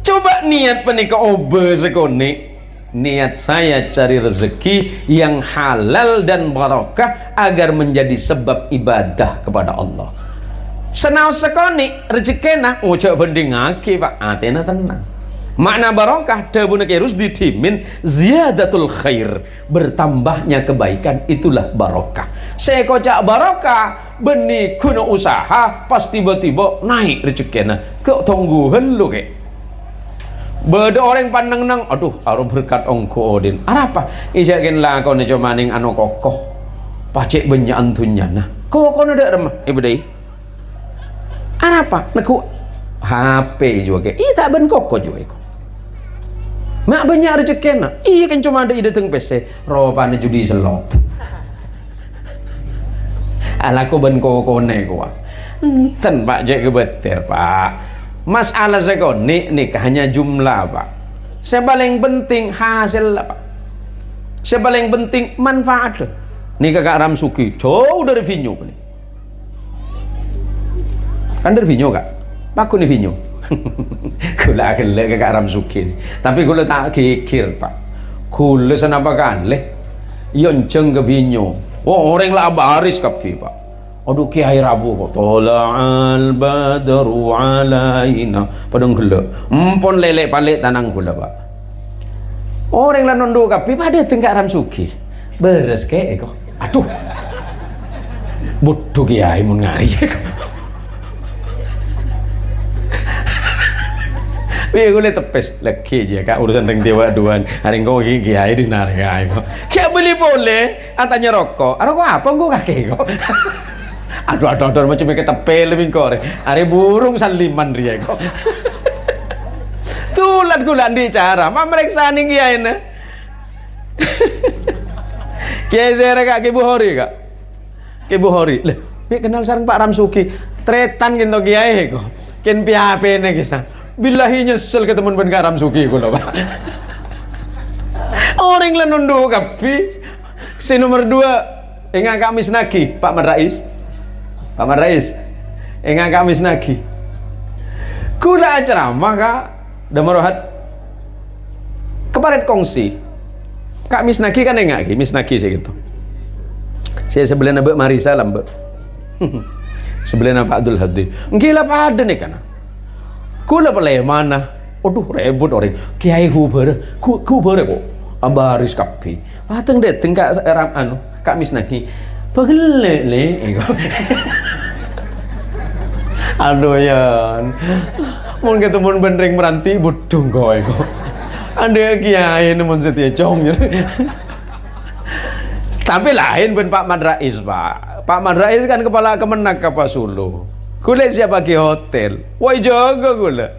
coba niat penika obe sekoni niat saya cari rezeki yang halal dan barakah agar menjadi sebab ibadah kepada Allah senau sekoni rezekina ucap banding aki pak atena tenang makna barokah dabuna kerus ditimin ziyadatul khair bertambahnya kebaikan itulah barokah saya kocak barokah benih kuno usaha pas tiba-tiba naik rezekina kok tungguhan lu kek beda orang pandang nang aduh aru berkat ongko odin apa isakin lah kau nejo maning anu kokoh pacek banyak antunya nah kok ada remah ibu deh apa naku HP juga ke tak ben kokoh juga kok mak banyak rezeki na iya kan cuma ada ide teng PC ropane judi selot alaku ben kokone kuah ten pak jek kebeter pak masalah sekoni nikah hanya jumlah pak sepaling penting hasil pak sepaling penting manfaat nikah Kak Ramsuki jauh dari vinyo nih kan dari vinyo kak paku nih vinyo gula gele Kak Ramsuki tapi gula tak kikir pak gula senapa kan leh yonceng ke vinyo orang lah baris kapi pak aduh kiai Rabu kok tola'al badru alaina padang gula empon lelek palik tanang gula pak orang lah nondu kapi pada tengkak Ramsuki beres ke kok aduh bodoh kiai mun ngari Wih, gue tepes lagi aja kak urusan dengan dewa duan. Hari kau gigi aja di narik kok. Kayak beli boleh, antanya rokok. Rokok apa gue kakek kok? Aduh macam kayak tepel lebih kore. Hari burung saliman dia kok. Tulat gulan di cara, memeriksa nih kiai na. Kiai saya kak Kiai Buhori kak. Kiai Buhori, leh, kenal sarang Pak Ramsuki. Tretan gitu kiai kok. Ken PHP nih kisah. Billahi nyesel ketemu ben Kak Ramsuki kula Pak. Orang lah nundu kapi. Si nomor 2 enggak Kak Misnaki, Pak Marais. Pak Marais. Enggak Kak Misnaki. Kula ceramah Kak Damarohat. Keparet kongsi. Kak Misnaki kan enggak Misnaki sih gitu. Saya sebelah Mbak Marisa lah Mbak. Sebelah Pak Abdul Hadi. Gila pada nih kan. Kula pelai mana? Aduh rebut orang. Kiai kuber kok. Ambaris kapi. Pateng dateng Kak anu Kak Misnaki. Pegele le. Aduh yan. Mun ketemu benreng meranti budung kowe kok. Ande kiai nemun setia cong. Tapi lain ben Pak Madrais Pak. Pak Madrais kan kepala Kemenak Kapal Sulu. Gula siapa ke hotel, wah jaga gula.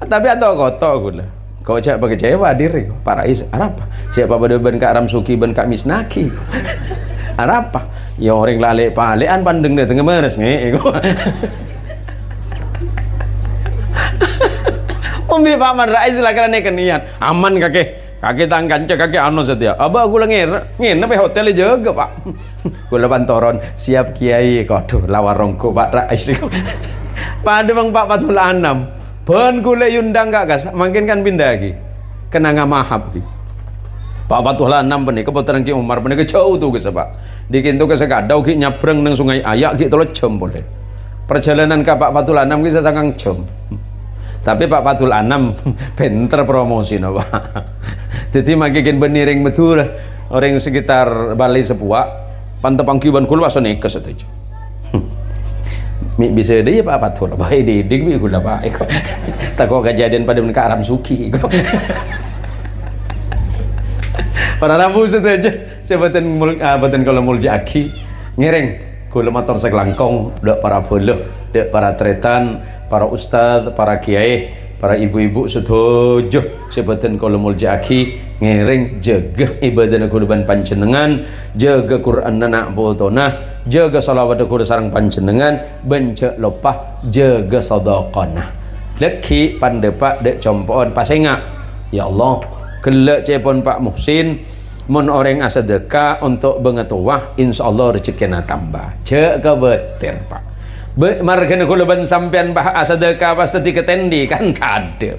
Tapi atau kotor gula. Kau cak pakai kecewa diri, Pak Rais. Apa? Siapa pada ben Kak Ramsuki ben Kak Misnaki? Apa? Ya orang lale palean pandeng deh tengah meres nge. Umi Pak Man Rais lah kerana kenian. Aman kakek. Kakek tangkan cek kakek anu setia. Abah gula ngene pe hotel jaga Pak. Gula pantoron siap kiai kok tuh lawarongko Pak Rais. Pada bang Pak Fatul Anam. Ben gula yundang gak gas. Makin kan pindah lagi. Kena ngamahap ki. Pak Fatul Anam benih kebetulan ki Umar benih ke jauh tuh guys Pak. Dikintu ke sekadau ki nyabreng nang sungai ayak ki 3 jam boleh. Perjalanan ke Pak Fatul Anam ki sesangkang jam. Tapi Pak Fatul Anam pinter promosi no Pak. Jadi makin beniring betul orang sekitar Balai Sepuak pantepang kiban kula sonika setuju. Mi bisa deh ya Pak Fatul bae didik mi kula Pak. Tako kejadian pada menika Aram Suki. Para rambu setuju sebutan kalau muljaki ngiring kula motor sekelangkong dek para boloh dek para tretan para ustad, para kiai, para ibu-ibu setuju sebutan kalau muljaki ngiring jaga ibadah kurban panjenengan, jaga Quran anak botona, jaga salawat kudu sareng panjenengan, bencek lopah, jaga sedekahna. Leki pandepak dek compon pasenga. Ya Allah, kelak cepon Pak Muhsin mun orang asedekah untuk bengetuah insyaallah rezekina tambah. Jaga betir Pak. Margana kula ban sampean bah asedekah pasti ketendi kan kada.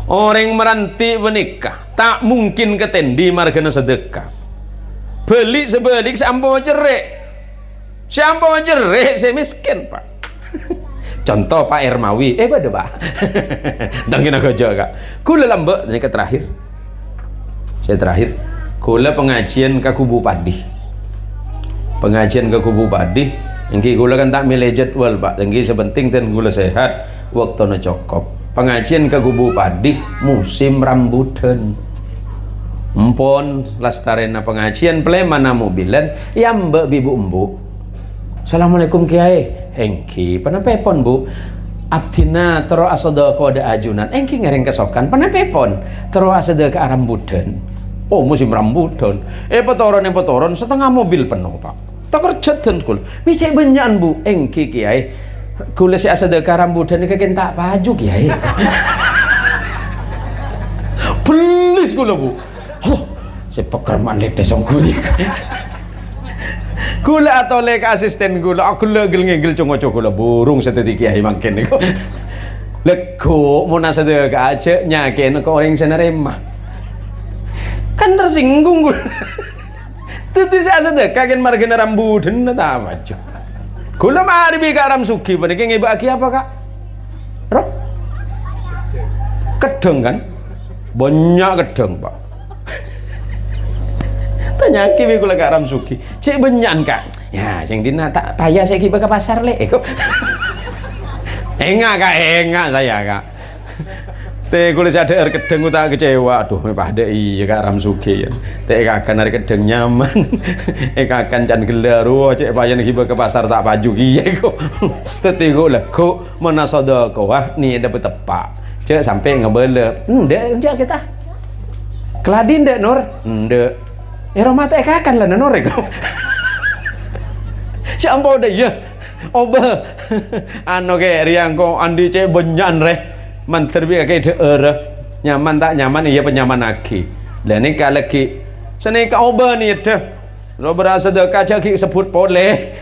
Orang meranti menikah tak mungkin ketendi margana sedekah. Beli sebelik sampo cerik. Sampo cerik saya miskin Pak. Contoh Pak Ermawi, pada Pak. Dan kena kerja Kak. Kula lambek ini ke terakhir. Saya terakhir. Kula pengajian ke Kubu Padi. Pengajian ke Kubu Padi. Engki kula kan tak milih jadwal Pak. Engki sepenting dan kula sehat, waktuna cukup. Pengajian ke Kubu Padi musim rambutan. Empon lastarena pengajian mana mobilan yang mbak bibu embu. Assalamualaikum Kiai. Engki penepepon Bu. Abdina tero asada kode ajunan. Engki ngereng kesokan penepepon tero asada ke rambutan. Oh musim rambutan. Petoron setengah mobil penuh Pak. Tak kerja dan kul. Micek benyan Bu. Engki Kiai. Kula si asada ke rambutan ini tak baju Kiai. Please kula Bu. Oh, si pekerman lek desong kulik. Kula atau lek asisten kula, aku legel ngegel congo kula burung seteti Kiai mangken niku. Leko mau nasade ka aja nyaken ko orang senerema. Kan tersinggung kula. Tadi saya sedekah kan margana rambutan ta maju. Kula mari bi ka Aram Sugi paniki ngibaki apa Kak? Roh. Kedeng kan? Banyak kedeng Pak. Tanya ki kula ke Aram Sugi. Cek benyan Kak. Ya, sing dina tak payah saya ki ke pasar lek. Enggak Kak, enggak saya Kak. Teh kula sadar kedeng tak kecewa. Aduh, mepah dek iya Kak Aram Sugi ya. Teh kakan arek kedeng nyaman. Kakan can gelar cek payah ki ke pasar tak baju ki kok. Teh kula kok menasada kok wah ni dapat tepak. Cek sampai ngebele. Ndek kita. Keladin dek Nur. Ndek. Romata kakan lah norek. Siapa udah ya? Oba. Anu ke riang ko andi cek benyan re. Manter bi kayak de nyaman tak nyaman iya penyaman lagi. Dan ini kalau lagi seni ka oba nih deh. Lo berasa dekat caki sebut boleh.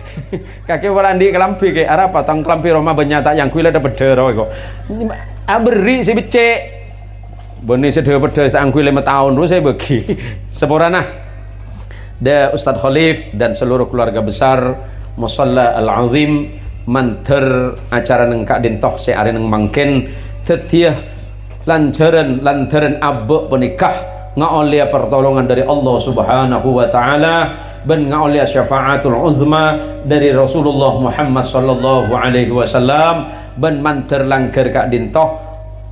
Kaki warandi kelampi ke arah patang kelampi Roma benyata yang kuila dapat dero kok. Aberi si becek. Beni sedih pedes tak angkui 5 tahun terus saya bagi. Seporana. Da Ustadz Khalif dan seluruh keluarga besar Musalla Al-Azim manter acara nengkak dintoh se are neng mangken tetiah lancaran abek penikah ngaolia pertolongan dari Allah Subhanahu wa taala ben ngaolia syafaatul uzma dari Rasulullah Muhammad sallallahu alaihi wasallam ben manter langker kak dintoh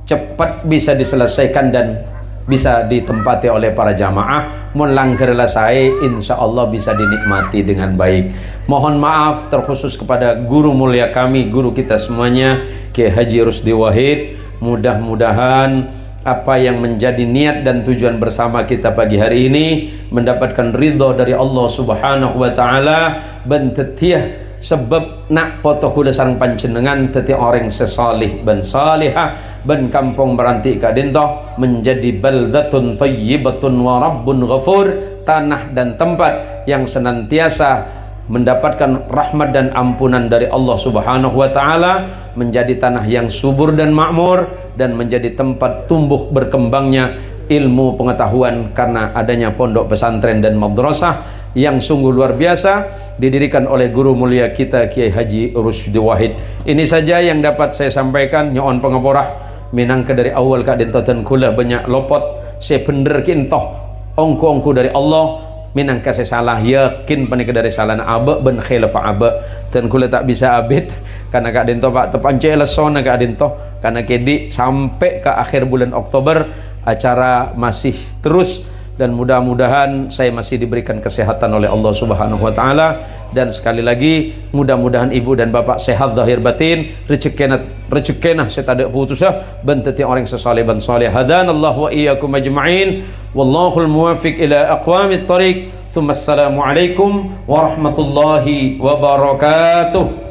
cepat bisa diselesaikan dan bisa ditempati oleh para jamaah. Melanggarlah saya insya Allah bisa dinikmati dengan baik. Mohon maaf terkhusus kepada guru mulia kami, guru kita semuanya, Kiai Haji Rusdi Wahid. Mudah-mudahan apa yang menjadi niat dan tujuan bersama kita pagi hari ini mendapatkan ridho dari Allah Subhanahu wa taala ben tetiah sebab nak foto kula sareng panjenengan teti orang sesalih ben salihah ben kampung meranti kadento menjadi baldatun thayyibatun wa rabbun ghafur, tanah dan tempat yang senantiasa mendapatkan rahmat dan ampunan dari Allah Subhanahu wa taala, menjadi tanah yang subur dan makmur dan menjadi tempat tumbuh berkembangnya ilmu pengetahuan karena adanya pondok pesantren dan madrasah yang sungguh luar biasa didirikan oleh guru mulia kita Kiai Haji Rusdi Wahid. Ini saja yang dapat saya sampaikan. Nyoon pengaborah minangka dari awal ka dintoten kula banyak lopot saya bener kintoh ongko-ongko dari Allah minangka saya salah yakin panika dari salah abe ben khilaf abe dan kula tak bisa abid karena kak dinto pak tepance lesona kak dinto karena kedi sampai ke akhir bulan Oktober acara masih terus dan mudah-mudahan saya masih diberikan kesehatan oleh Allah Subhanahu wa taala. Dan sekali lagi mudah-mudahan ibu dan bapak sehat zahir batin, rezekina saya tak ada putusah benteti orang sesaleh ban saleh. Hadanallahu wa iyyakum ajma'in wallahul muwaffiq ila aqwamit thariq. Tsumma assalamu alaikum warahmatullahi wabarakatuh.